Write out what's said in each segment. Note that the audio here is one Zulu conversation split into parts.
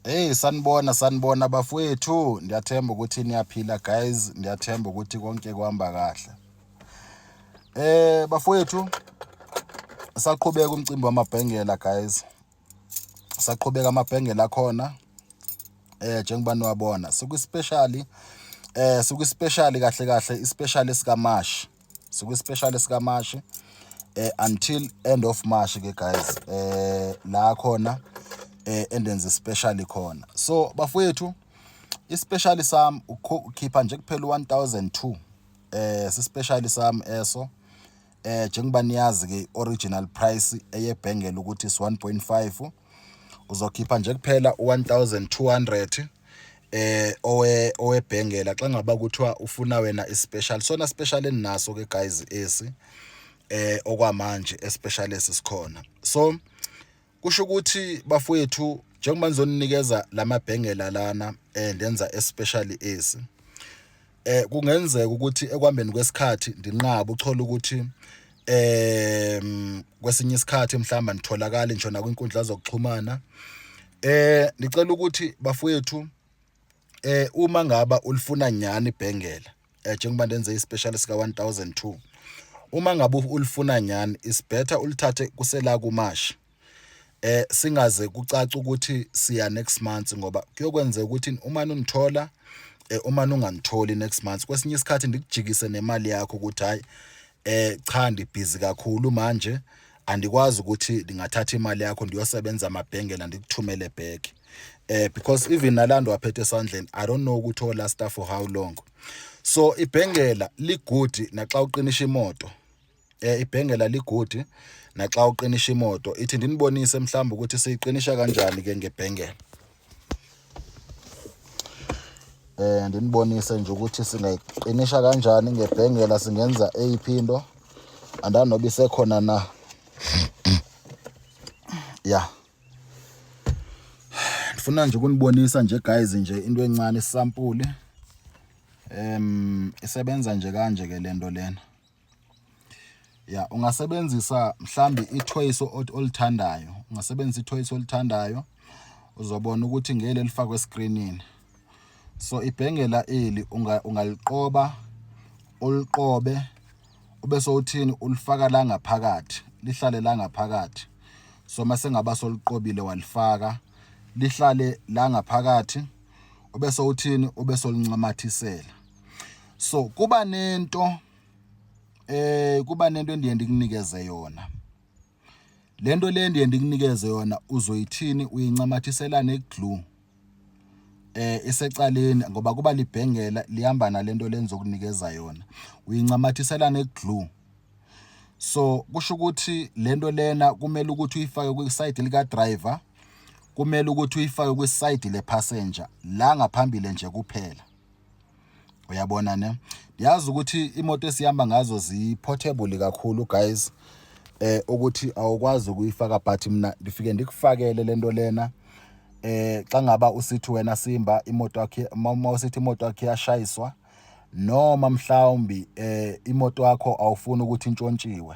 Hey sanibona bafowethu, ndiyathemba ukuthi niyaphila guys, ndiyathemba ukuthi konke kuhamba kahle. Bafowethu, saqhubeka umcimbi wamabhengela guys. Saqhubeka amabhengela akhona. Njengoba niwabona, sikuspecial kahle ispecial sika March. Sikuspecial sika March until end of March ke guys. La khona endenze special khona. So bafowethu, ispecial sami ukhipha nje kuphela 1002 sispecial sami eso njengoba niyazi ke original price eyebhengela ukuthi is 1.5 uzokhipha nje kuphela 1200 owebhengela xa ngaba kuthiwa ufuna wena ispecial. Sona special eninaso ke guys esi okwamanje especial esisikhona. So kusho ukuthi bafowethu, njengoba nizoninikeza lamabhengela lana ndenza especially esi, kungenzeka ukuthi ekwambeni kwesikhathi ndinqaba uthola ukuthi kwesinye isikhathi mhlawumbe nitholakala njona kwinkundla zokuxhumana. Nicela ukuthi bafowethu, uma ngaba ulifuna nyani ibhengela, njengoba ndenze ispecial sika 1002, uma ngabe ulifuna nyani is better ulithathe kusela kuMashi, singaze kucaca ukuthi siya next month, ngoba kuyokwenzeka ukuthi uma unithola uma unganitholi next month, kwesinye isikhathi ndikujikise nemali yakho ukuthi hayi cha ndibhizi kakhulu manje andikwazi ukuthi ndingathatha imali yakho ndiyosebenza amabhengela ndikuthumele back. Because even nalando waphethe esandleni, I don't know ukuthi last for how long. So ibhengela ligudi naxa uqinisha imoto. Ibhengela ligudi naxa uqinisha imoto. Ithi ndinibonise mhlawumbe ukuthi siyiqinisha kanjani ke ngebhengela. Ndinibonise nje ukuthi singayiqinisha kanjani ngebhengela, singenza eyiphindo andanobe isekhona na. Yeah. Ndifuna nje ukunibonisa nje guys nje into encane isampule. Isebenza nje kanje ke lento lena. Yeah, ungasebenzisa mhlambi ithoyiso olithandayo. Ungasebenzisa ithoyiso olithandayo uzobona ukuthi ngeke lifakwe escreenini. So ibhengela eli ungaliqoba, uliqobe ube sowuthini ulifaka la ngaphakathi, lihlale la ngaphakathi. So mase ngaba soliqobile walifaka, lihlale la ngaphakathi, ube sowuthini ube solincamathisela. So kuba nento endiye ndikunikeze yona. Lento le ndiye ndikunikeze yona uzoyithini, uyincamathisela neglue isecaleni, ngoba kuba libhengela lihamba nalento lenzokunikeza yona, uyincamathisela neglue. So kusho ukuthi lento lena kumele ukuthi uyifake kwiside lika driver, kumele ukuthi uyifake kwiside le passenger la ngaphambili nje kuphela. Uyabona ne? Yazi ukuthi imoto esihamba ngazo zi-portable kakhulu guys, ukuthi awukwazi ukuyifaka, but mina ndifike ndikufakele lento lena. Xa ngaba usithi wena Simba imoto yakhe, uma usithi imoto yakhe yashayiswa noma mhlawumbi imoto yakho awufuni ukuthi intshontshiwe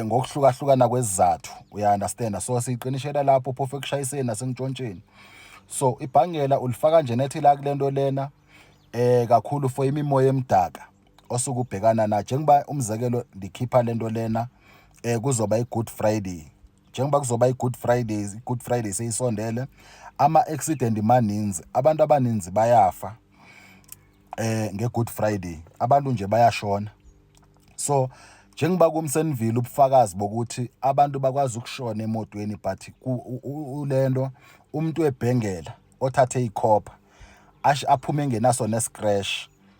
ngokuhlukahlukana kwezizathu, uya understand. So siqinishela lapho phofu ekushayiseni nasengitshontsheni. So ibhangela ulifaka nje nethi la kulento lena kakhulu for imimoya emdaka osukubhekana na. Njengoba umzekelo ndikhipha lento lena kuzoba iGood Friday. Njengoba kuzoba iGood Fridays, iGood Friday seyisondele, ama-accident maninzi, abantu abaninzi bayafa ngeGood Friday, abantu nje bayashona. So njengoba kumsenivile ubufakazi bokuthi abantu bakwazi ukushona emotweni, but ulento umuntu webhengela othathe ikhopha aphume engenaso nescratch.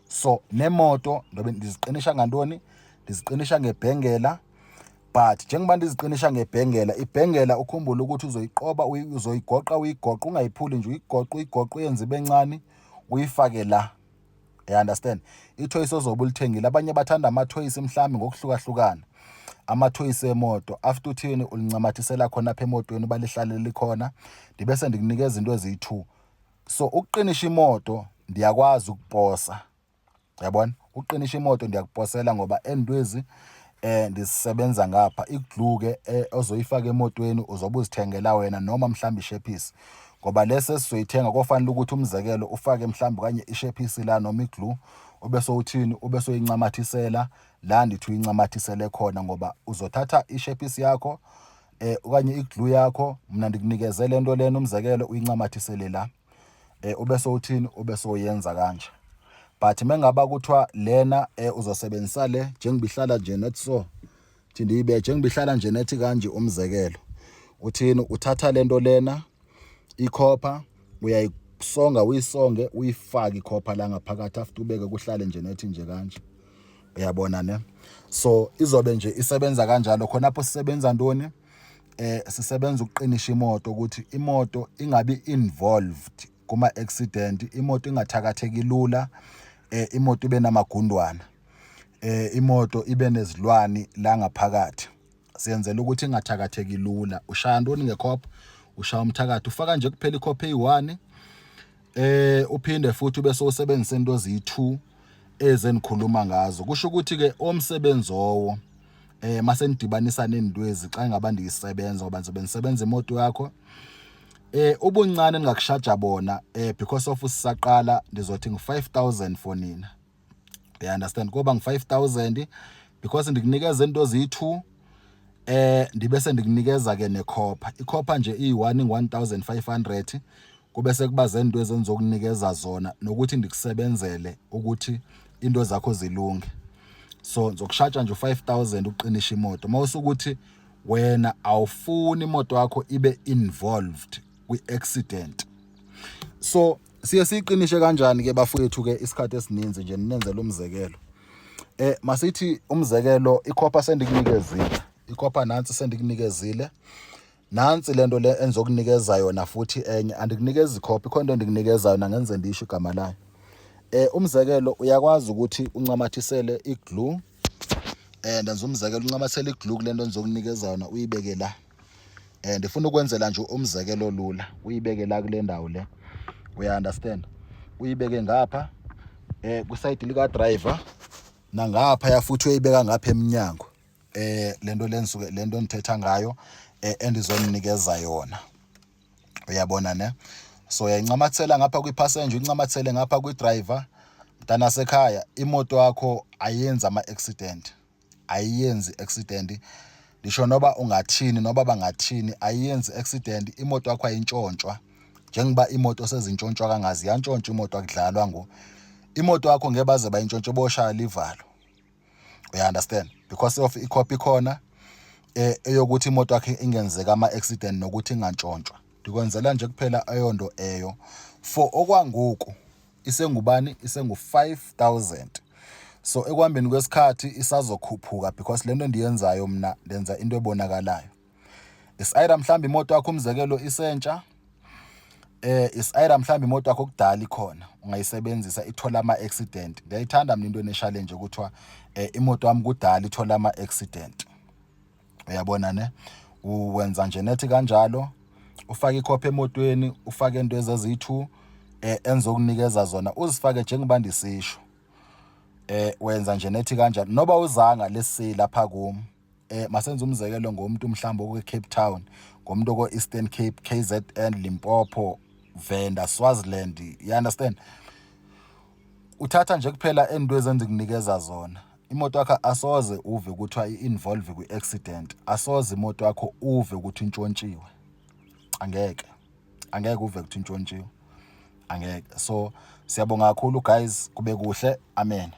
So nemoto ndobe ndiziqinisha ngantoni, ndiziqinisha ngebhengela. But njengoba ndiziqinisha ngebhengela, ibhengela ukhumbule ukuthi uzoyiqoba, uzoyigoqa, uyigoqa ungayiphuli nje, uyigoqa uyenze bencane uyifake la. You understand? Ithoyiso ozobe ulithengile, abanye bathanda amathoyisi mhlawumbe ngokuhlukahlukana. Amathoyisi emoto after uthini ulincamathisela khona apha emotweni balihlale likhona, ndibese ndikunikeza into eziyi2. So ukuqinisha imoto ndiyakwazi ukuposa. Yabona? Uqinisha imoto ndiyakuposela ngoba endwezi ndisisebenza ngapha. Iglue ke ozoyifaka emotweni uzobe uzithengela wena noma mhlawumbe ishepisi, ngoba lese sizoyithenga kofanele ukuthi umzekelo ufake mhlawumbe kanye ishepisi la noma iglue ubese uthini, ubese uyincamathisela la ndithi uyincamathisele khona, ngoba uzothatha ishepisi yakho okanye iglue yakho, mina ndikunikeze le nto lena umzekelo uyincamathisele la, ubese uthini, ubese uyenza kanje. But mengaba kuthiwa lena uzosebenzisa le njengobihlala nje nethi so, thi ndiyibe njengobihlala nje nethi kanje umzekelo, uthini, uthatha le nto lena ikhopha uyayisonga, uyisonge uyifake ikhopha la ngaphakathi after ubeke kuhlale nje nethi nje kanje, uyabona ne. So izobe nje isebenza kanjalo. Khonapho sisebenza ntoni, sisebenza ukuqinisha imoto ukuthi imoto ingabi involved kuma-accident, imoto ingathakatheki lula, imoto ibe namagundwana, imoto ibe nezilwane la ngaphakathi. Siyenzela ukuthi ingathakatheki lula. Ushaya ntoni ngekhopha, ushaya umthakathi, ufaka nje kuphela ikhopha eyi-1, uphinde futhi ube sowusebenzisa into eziyi-2 ezenikhuluma ngazo. Kusho ukuthi-ke omsebenzi owo mase nidibanisa nendwezi xa ngaba ndiyisebenza, ngoba ngizobe ngisebenza imoto yakho, ubuncane ningakushaja bona because of usisaqala ndizothi ngu-5,000 for nina, you understand, kuba ngu-5,000 because ndikunikeza into eziyi-2, ndibese ndikunikeza ke nekhopha. Ikhopha nje iyi-1 ngu-1,500, kube sekuba zento ezenzokunikeza zona nokuthi ndikusebenzele ukuthi into zakho zilunge. So ngizokushaja nje u-5,000 uqinisha imoto. Mawusukuthi wena awufuni imoto yakho ibe involved kwi-accident. So siye siyiqinishe kanjani ke bafowethu ke isikhathi esininzi nje ninenzela umzekelo. Masithi umzekelo ikhopha sendikunikezile, ikhopha nansi sendikunikezile, nansi lento le enzokunikeza yona futhi enye, andikunikeza ikhopha, ikhona into endikunikeza yona ngenze ndisho igama layo. Umzekelo uyakwazi ukuthi uncamathisele iglue, ndenza umzekelo uncamathisele iglue kule nto enzokunikeza yona, uyibeke la. Ndifuna ukwenzela nje umzekelo lula, uyibeke la kule ndawo le, uya-understand, uyibeke ngapha kwisayidi lika driver, nangapha futhi uyibeka ngapha emnyango, lento lensuke, lento nithetha ngayo endizoninikeza yona, uyabona ne. So uyayincamathela ngapha kwi-passenger, uyincamathele ngapha kwi-driver. Mntana sekhaya, imoto yakho ayenzi ama-accident, ayiyenzi accident, ndisho noba ungathini noba bangathini ayiyenzi accident. Imoto yakho ayintshontshwa, njengoba imoto sezintshontshwa kangazi, yantshontshwa imoto akudlalwa ngo. Imoto yakho ngeke baze bayintshontshe boshaya livalo, uya-understand, because of ikhopha ikhona eyokuthi imoto yakhe ingenzeka ama-accident nokuthi ingantshontshwa. Ndikwenzela nje kuphela eyonto eyo. For okwangoku isengubani, isengu-5,000. So ekuhambeni kwesikhathi isazokhuphuka because lento endiyenzayo mina ndenza into ebonakalayo. Is-either mhlawumbe imoto yakho umzekelo isentsha, is-either mhlawumbe imoto yakho kudala ikhona ungayisebenzisa ithola ama-accident. Ndiyayithanda mina into ene-challenge ukuthiwa imoto yami kudala ithola ama-accident, uyabona ne. Uwenza nje nethi kanjalo, ufake ikhopha emotweni, ufake into eziyi-2 enzokunikeza zona, uzifake njengoba ndisisho. Wenza nje nethi kanjalo, noba uzanga lesi lapha kum, masenze umzekelo ngomuntu mhlawumbe okwe-Cape Town, ngomuntu oko-Eastern Cape, KZN, Limpopo, Venda, Swaziland, you understand. Uthatha nje kuphela into ezendikunikeza zona. Imoto yakho asoze uve ukuthiwa i-involve kwi-accident, asoze imoto yakho uve ukuthi intshontshiwe, angeke uve ukuthi intshontshiwe, angeke. So siyabonga kakhulu guys, kube kuhle, amen.